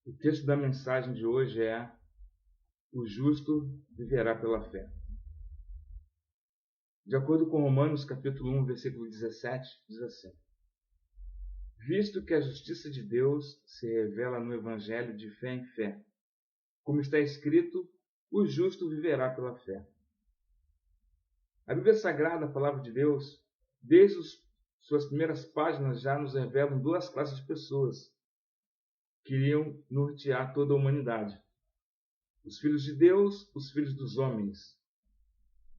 O texto da mensagem de hoje é: o justo viverá pela fé. De acordo com Romanos capítulo 1, versículo 17, diz assim: visto que a justiça de Deus se revela no evangelho de fé em fé, como está escrito, o justo viverá pela fé. A Bíblia Sagrada, a palavra de Deus, desde suas primeiras páginas já nos revelam duas classes de pessoas que iriam nortear toda a humanidade: os filhos de Deus, os filhos dos homens,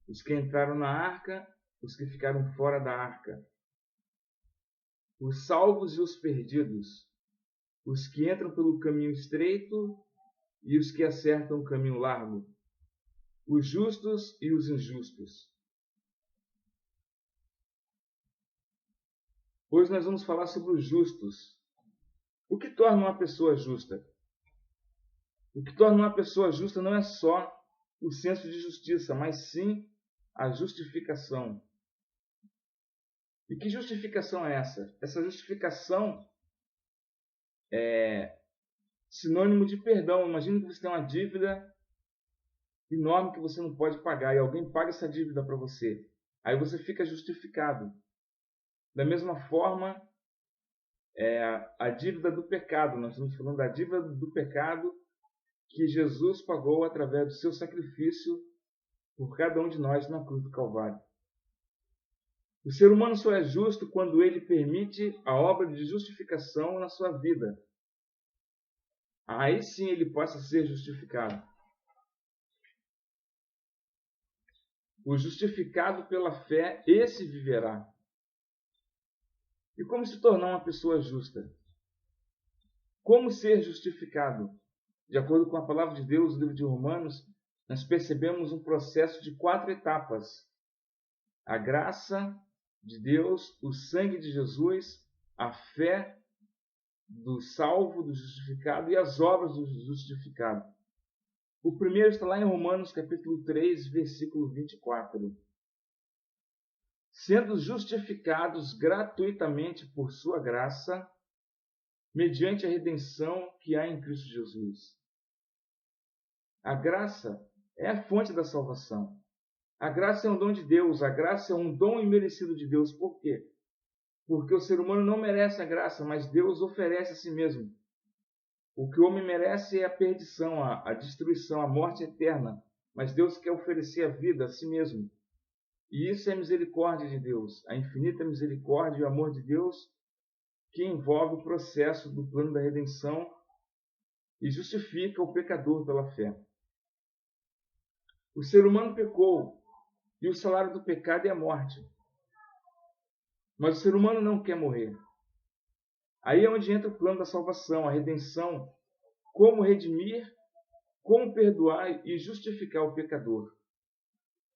os que entraram na arca, os que ficaram fora da arca, os salvos e os perdidos, os que entram pelo caminho estreito e os que acertam o caminho largo, os justos e os injustos. Hoje nós vamos falar sobre os justos. O que torna uma pessoa justa? O que torna uma pessoa justa não é só o senso de justiça, mas sim a justificação. E que justificação é essa? Essa justificação é sinônimo de perdão. Imagina que você tem uma dívida enorme que você não pode pagar e alguém paga essa dívida para você. Aí você fica justificado. Da mesma forma, a dívida do pecado. Nós estamos falando da dívida do pecado que Jesus pagou através do seu sacrifício por cada um de nós na cruz do Calvário. O ser humano só é justo quando ele permite a obra de justificação na sua vida. Aí sim ele possa ser justificado. O justificado pela fé, esse viverá. E como se tornar uma pessoa justa? Como ser justificado? De acordo com a palavra de Deus, no livro de Romanos, nós percebemos um processo de 4 etapas: a graça de Deus, o sangue de Jesus, a fé do salvo, do justificado, e as obras do justificado. O primeiro está lá em Romanos capítulo 3, versículo 24. Sendo justificados gratuitamente por sua graça, mediante a redenção que há em Cristo Jesus. A graça é a fonte da salvação. A graça é um dom de Deus, a graça é um dom imerecido de Deus. Por quê? Porque o ser humano não merece a graça, mas Deus oferece a si mesmo. O que o homem merece é a perdição, a destruição, a morte eterna. Mas Deus quer oferecer a vida a si mesmo. E isso é a misericórdia de Deus, a infinita misericórdia e o amor de Deus que envolve o processo do plano da redenção e justifica o pecador pela fé. O ser humano pecou e o salário do pecado é a morte. Mas o ser humano não quer morrer. Aí é onde entra o plano da salvação, a redenção, como redimir, como perdoar e justificar o pecador,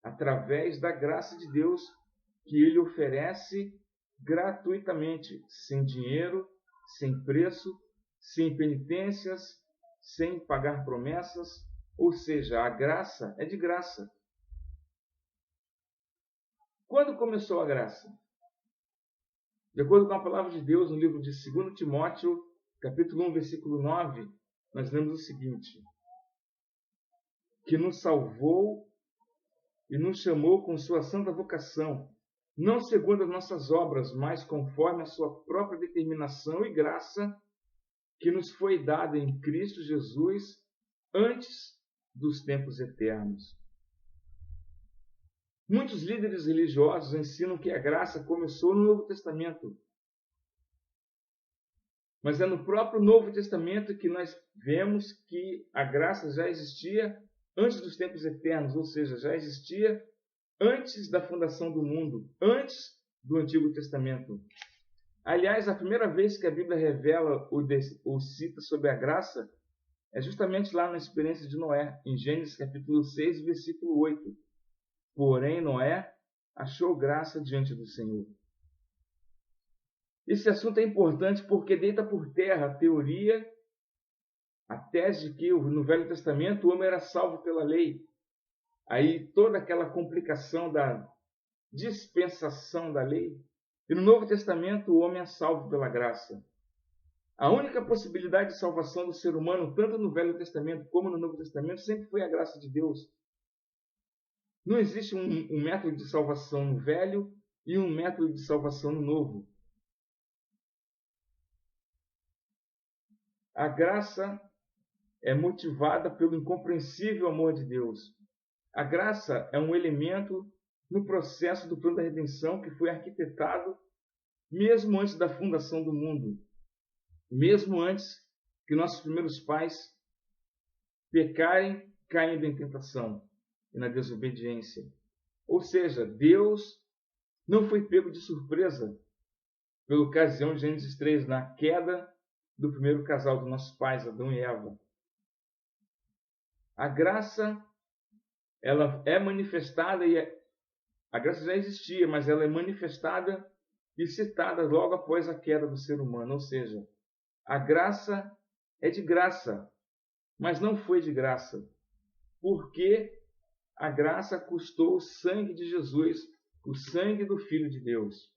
através da graça de Deus que ele oferece gratuitamente, sem dinheiro, sem preço, sem penitências, sem pagar promessas, ou seja, a graça é de graça. Quando começou a graça? De acordo com a palavra de Deus, no livro de 2 Timóteo, capítulo 1, versículo 9, nós lemos o seguinte: que nos salvou e nos chamou com sua santa vocação, não segundo as nossas obras, mas conforme a sua própria determinação e graça, que nos foi dada em Cristo Jesus antes dos tempos eternos. Muitos líderes religiosos ensinam que a graça começou no Novo Testamento. Mas é no próprio Novo Testamento que nós vemos que a graça já existia antes dos tempos eternos, ou seja, já existia antes da fundação do mundo, antes do Antigo Testamento. Aliás, a primeira vez que a Bíblia revela ou cita sobre a graça é justamente lá na experiência de Noé, em Gênesis capítulo 6, versículo 8. Porém, Noé achou graça diante do Senhor. Esse assunto é importante porque deita por terra a teoria, a tese de que no Velho Testamento o homem era salvo pela lei. Aí toda aquela complicação da dispensação da lei. E no Novo Testamento o homem é salvo pela graça. A única possibilidade de salvação do ser humano, tanto no Velho Testamento como no Novo Testamento, sempre foi a graça de Deus. Não existe um método de salvação no Velho e um método de salvação no Novo. A graça é motivada pelo incompreensível amor de Deus. A graça é um elemento no processo do plano da redenção que foi arquitetado mesmo antes da fundação do mundo, mesmo antes que nossos primeiros pais pecarem, caindo em tentação e na desobediência. Ou seja, Deus não foi pego de surpresa pela ocasião de Gênesis 3, na queda do primeiro casal dos nossos pais, Adão e Eva. A graça, ela é manifestada, a graça já existia, mas ela é manifestada e citada logo após a queda do ser humano. Ou seja, a graça é de graça, mas não foi de graça, porque a graça custou o sangue de Jesus, o sangue do Filho de Deus.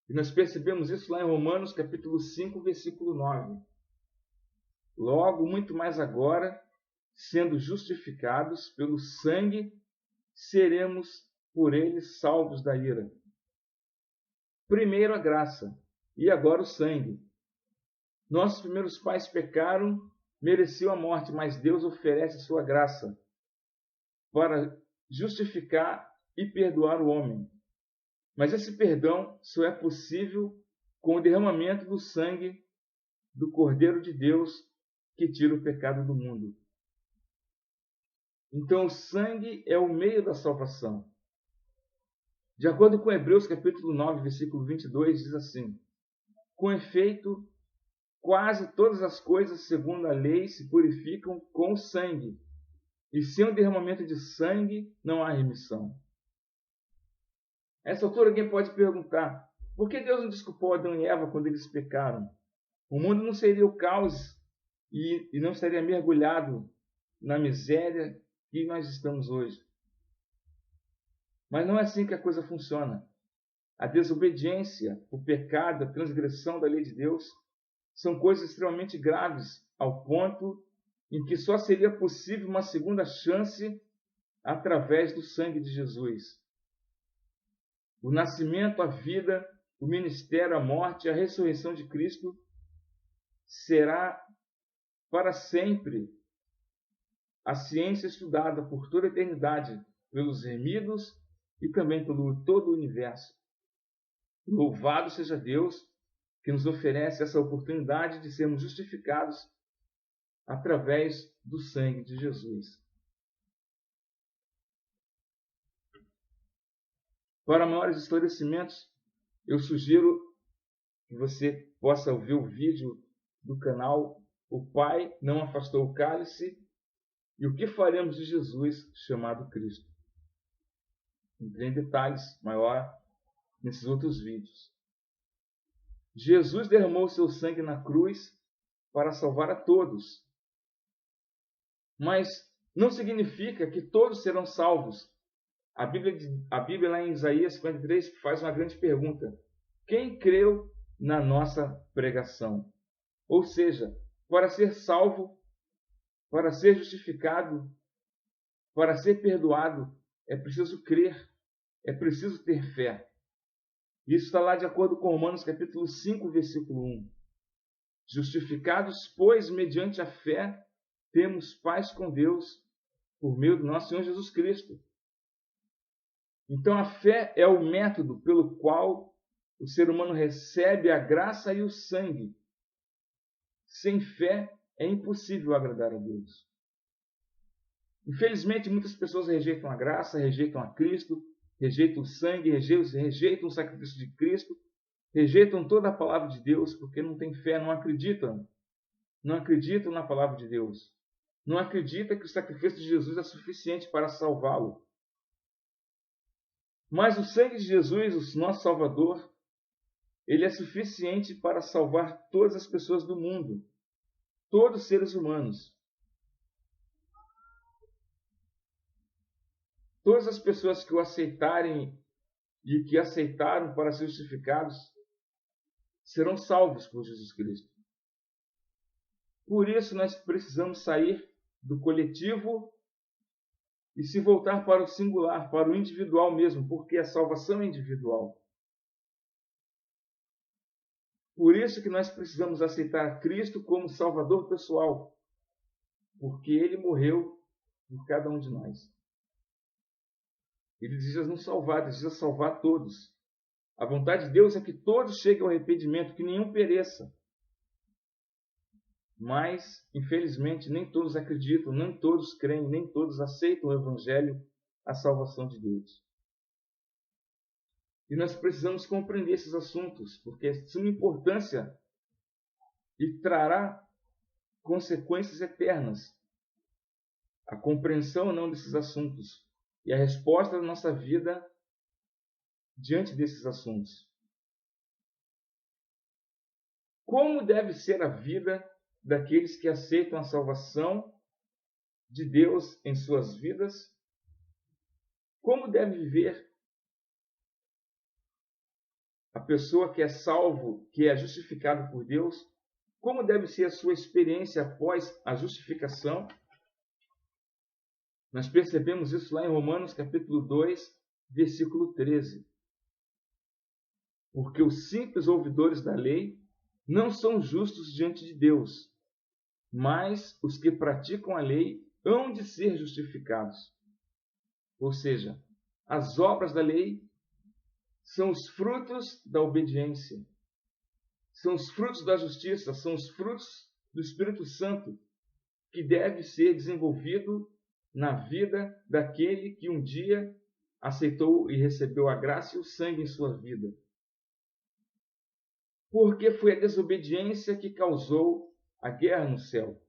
E nós percebemos isso lá em Romanos capítulo 5, versículo 9. Logo, muito mais agora, sendo justificados pelo sangue, seremos por ele salvos da ira. Primeiro a graça, e agora o sangue. Nossos primeiros pais pecaram, mereciam a morte, mas Deus oferece a sua graça para justificar e perdoar o homem. Mas esse perdão só é possível com o derramamento do sangue do Cordeiro de Deus que tira o pecado do mundo. Então, o sangue é o meio da salvação. De acordo com Hebreus capítulo 9, versículo 22, diz assim: com efeito, quase todas as coisas segundo a lei se purificam com o sangue, e sem o derramamento de sangue não há remissão. A essa altura alguém pode perguntar: por que Deus não desculpou Adão e Eva quando eles pecaram? O mundo não seria o caos e não estaria mergulhado na miséria que nós estamos hoje. Mas não é assim que a coisa funciona. A desobediência, o pecado, a transgressão da lei de Deus são coisas extremamente graves, ao ponto em que só seria possível uma segunda chance através do sangue de Jesus. O nascimento, a vida, o ministério, a morte e a ressurreição de Cristo será para sempre a ciência estudada por toda a eternidade pelos remidos e também pelo todo o universo. Louvado seja Deus que nos oferece essa oportunidade de sermos justificados através do sangue de Jesus. Para maiores esclarecimentos, eu sugiro que você possa ouvir o vídeo do canal O Pai Não Afastou o Cálice e o que faremos de Jesus chamado Cristo. Entrei em detalhes maior nesses outros vídeos. Jesus derramou seu sangue na cruz para salvar a todos. Mas não significa que todos serão salvos. A Bíblia lá em Isaías 53 faz uma grande pergunta: quem creu na nossa pregação? Ou seja, para ser salvo, para ser justificado, para ser perdoado, é preciso crer, é preciso ter fé. Isso está lá de acordo com Romanos capítulo 5, versículo 1. Justificados, pois, mediante a fé, temos paz com Deus por meio do nosso Senhor Jesus Cristo. Então a fé é o método pelo qual o ser humano recebe a graça e o sangue. Sem fé é impossível agradar a Deus. Infelizmente, muitas pessoas rejeitam a graça, rejeitam a Cristo, rejeitam o sangue, rejeitam o sacrifício de Cristo, rejeitam toda a palavra de Deus porque não têm fé, não acreditam. Não acreditam na palavra de Deus. Não acreditam que o sacrifício de Jesus é suficiente para salvá-lo. Mas o sangue de Jesus, o nosso Salvador, ele é suficiente para salvar todas as pessoas do mundo, todos os seres humanos. Todas as pessoas que o aceitarem e que aceitaram para ser justificados serão salvos por Jesus Cristo. Por isso nós precisamos sair do coletivo e se voltar para o singular, para o individual mesmo, porque a salvação é individual. Por isso que nós precisamos aceitar Cristo como Salvador pessoal, porque Ele morreu por cada um de nós. Ele deseja nos salvar, ele deseja salvar todos. A vontade de Deus é que todos cheguem ao arrependimento, que nenhum pereça. Mas, infelizmente, nem todos acreditam, nem todos creem, nem todos aceitam o Evangelho, a salvação de Deus. E nós precisamos compreender esses assuntos, porque são de importância e trará consequências eternas. A compreensão ou não desses assuntos e a resposta da nossa vida diante desses assuntos. Como deve ser a vida daqueles que aceitam a salvação de Deus em suas vidas? Como deve viver a pessoa que é salvo, que é justificado por Deus? Como deve ser a sua experiência após a justificação? Nós percebemos isso lá em Romanos capítulo 2, versículo 13. Porque os simples ouvidores da lei não são justos diante de Deus, mas os que praticam a lei hão de ser justificados. Ou seja, as obras da lei são os frutos da obediência, são os frutos da justiça, são os frutos do Espírito Santo que deve ser desenvolvido na vida daquele que um dia aceitou e recebeu a graça e o sangue em sua vida. Porque foi a desobediência que causou a guerra no céu.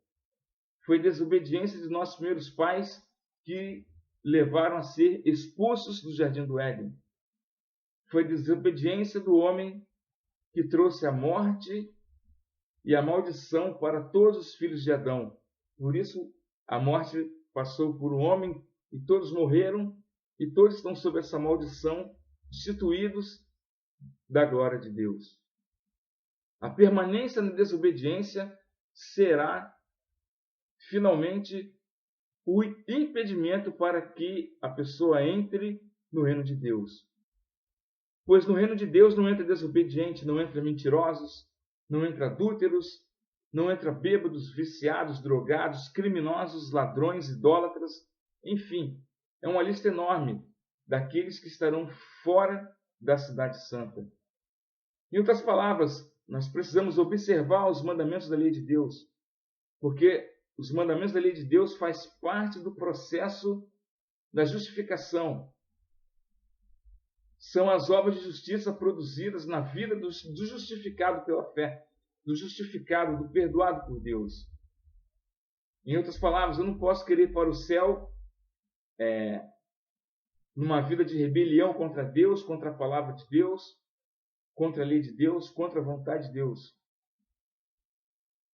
Foi a desobediência de nossos primeiros pais que levaram a ser expulsos do jardim do Éden. Foi a desobediência do homem que trouxe a morte e a maldição para todos os filhos de Adão. Por isso, a morte passou por um homem e todos morreram e todos estão sob essa maldição, destituídos da glória de Deus. A permanência na desobediência será, finalmente, o impedimento para que a pessoa entre no reino de Deus. Pois no reino de Deus não entra desobediente, não entra mentirosos, não entra adúlteros, não entra bêbados, viciados, drogados, criminosos, ladrões, idólatras, enfim, é uma lista enorme daqueles que estarão fora da cidade santa. Em outras palavras, nós precisamos observar os mandamentos da lei de Deus, porque os mandamentos da lei de Deus faz parte do processo da justificação. São as obras de justiça produzidas na vida do justificado pela fé, do justificado, do perdoado por Deus. Em outras palavras, eu não posso querer ir para o céu numa vida de rebelião contra Deus, contra a palavra de Deus, contra a lei de Deus, contra a vontade de Deus.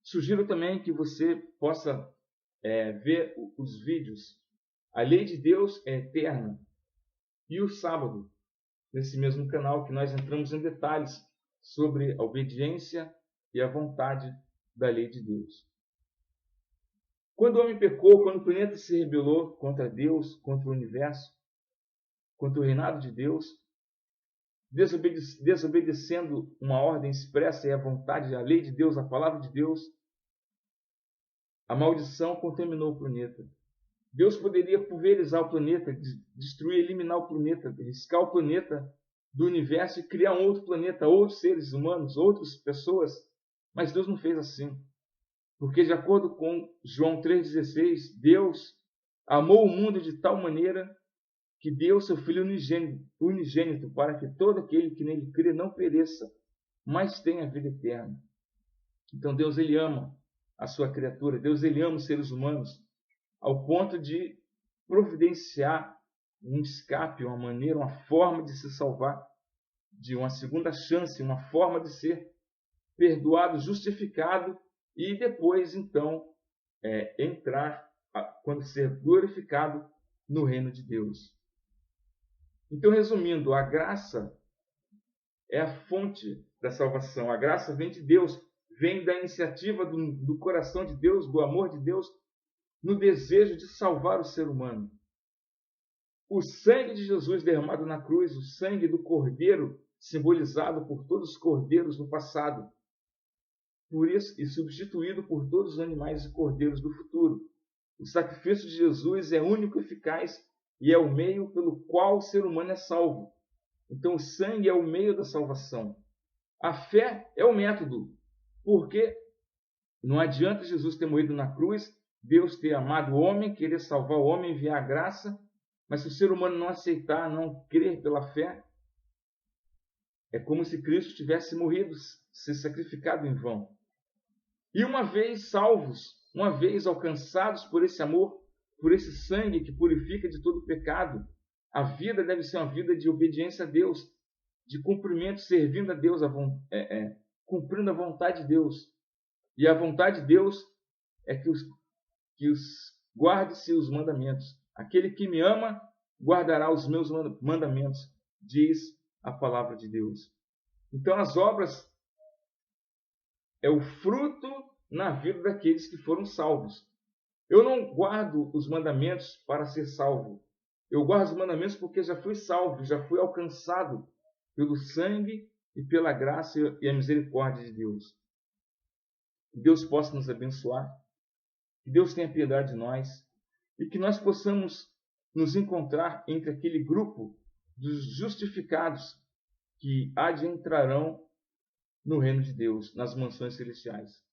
Sugiro também que você possa ver os vídeos. A lei de Deus é eterna. E o sábado, nesse mesmo canal, que nós entramos em detalhes sobre a obediência e a vontade da lei de Deus. Quando o homem pecou, quando o planeta se rebelou contra Deus, contra o universo, contra o reinado de Deus, desobedecendo uma ordem expressa e a vontade, a lei de Deus, a palavra de Deus, a maldição contaminou o planeta. Deus poderia pulverizar o planeta, destruir, eliminar o planeta, riscar o planeta do universo e criar um outro planeta, outros seres humanos, outras pessoas, mas Deus não fez assim. Porque, de acordo com João 3,16, Deus amou o mundo de tal maneira que deu seu Filho unigênito para que todo aquele que nele crê não pereça, mas tenha a vida eterna. Então Deus, ele ama a sua criatura, Deus, ele ama os seres humanos, ao ponto de providenciar um escape, uma maneira, uma forma de se salvar, de uma segunda chance, uma forma de ser perdoado, justificado e depois, então, entrar, quando ser glorificado, no reino de Deus. Então, resumindo, a graça é a fonte da salvação. A graça vem de Deus, vem da iniciativa do coração de Deus, do amor de Deus, no desejo de salvar o ser humano. O sangue de Jesus derramado na cruz, o sangue do Cordeiro, simbolizado por todos os cordeiros no passado, por isso, e substituído por todos os animais e cordeiros do futuro. O sacrifício de Jesus é único e eficaz e é o meio pelo qual o ser humano é salvo. Então, o sangue é o meio da salvação. A fé é o método, porque não adianta Jesus ter morrido na cruz, Deus ter amado o homem, querer salvar o homem, enviar a graça, mas se o ser humano não aceitar, não crer pela fé, é como se Cristo tivesse morrido, se sacrificado em vão. E uma vez salvos, uma vez alcançados por esse amor, por esse sangue que purifica de todo pecado, a vida deve ser uma vida de obediência a Deus, de cumprimento, servindo a Deus, cumprindo a vontade de Deus. E a vontade de Deus é que guarde-se os mandamentos. Aquele que me ama guardará os meus mandamentos, diz a palavra de Deus. Então as obras é o fruto na vida daqueles que foram salvos. Eu não guardo os mandamentos para ser salvo. Eu guardo os mandamentos porque já fui salvo, já fui alcançado pelo sangue e pela graça e a misericórdia de Deus. Que Deus possa nos abençoar, que Deus tenha piedade de nós e que nós possamos nos encontrar entre aquele grupo dos justificados que adentrarão no reino de Deus, nas mansões celestiais.